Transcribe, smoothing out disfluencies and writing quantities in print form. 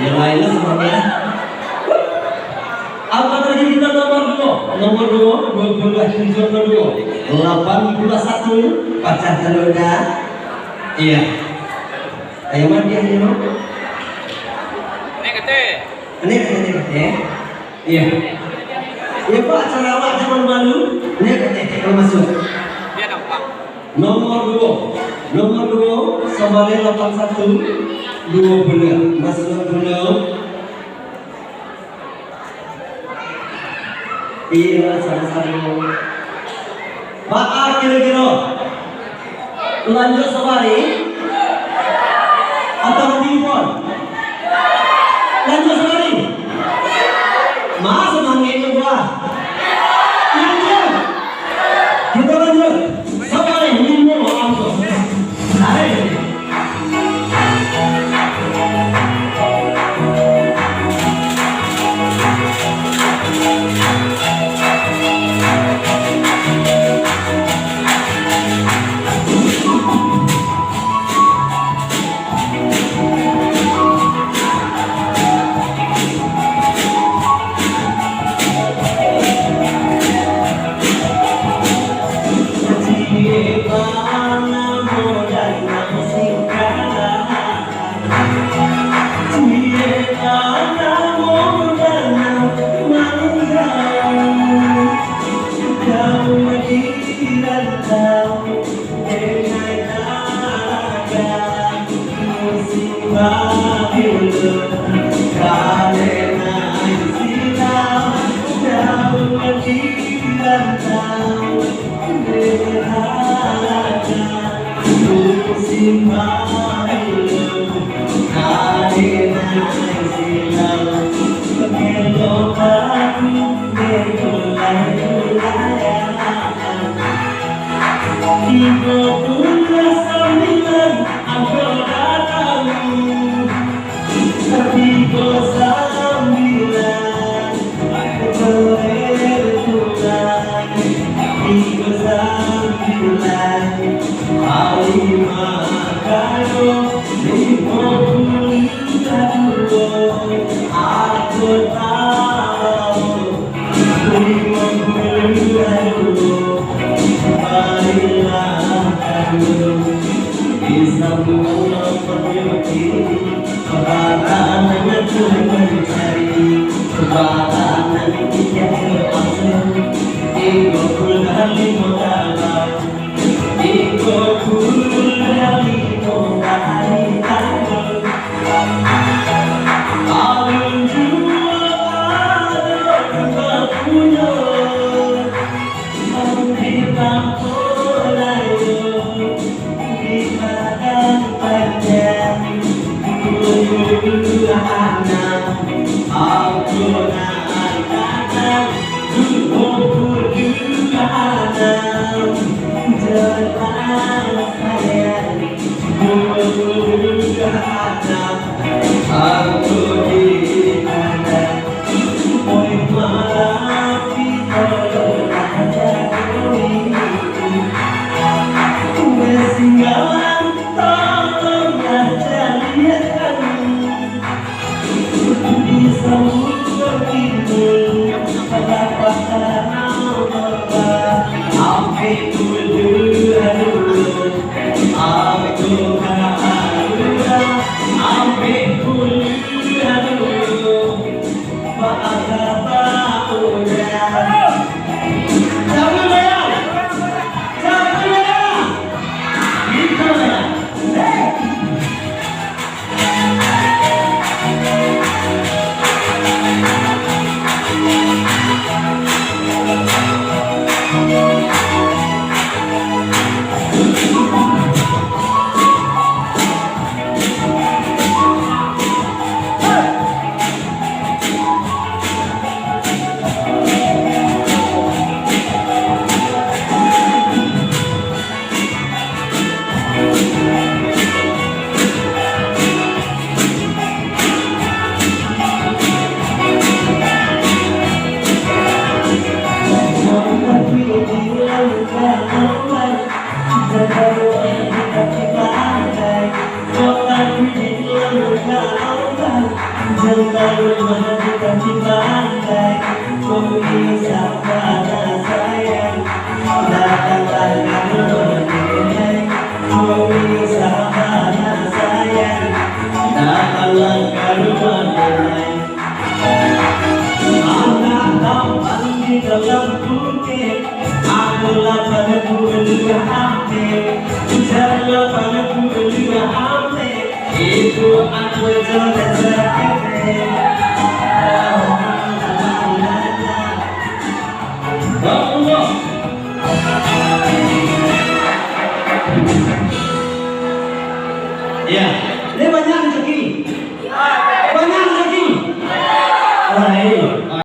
Yang lainnya semuanya. Apa tadi kita nomor 2 12 kedua 81 pecah telurnya. Iya. Ayo mandi aja. Ini kete. Iya. Iya Pak, acara awak zaman baru. Ini kete kalau masuk. Dia gampang. Nomor 2 Somali 81 2 benar masuk dulu. Iya sama-sama. Pak kira-kira lanjut Somali atau timpon? Lanjut Somali. Mas semangatnya gua. Lanjut. Kita lanjut. Somali timpon langsung. Ayo. Aku selalu menentukan di pantai, memberi sabana sayang, datanglah kamu menilai, memberi sabana sayang, datanglah kamu menilai. Anak tampan di dalam bukit, akulah padaku berdua hampir, janganlah padaku berdua hampir, itu aku jodoh sakit. Allah. Ya, ini banyak rezeki. Banyak rezeki. Baik.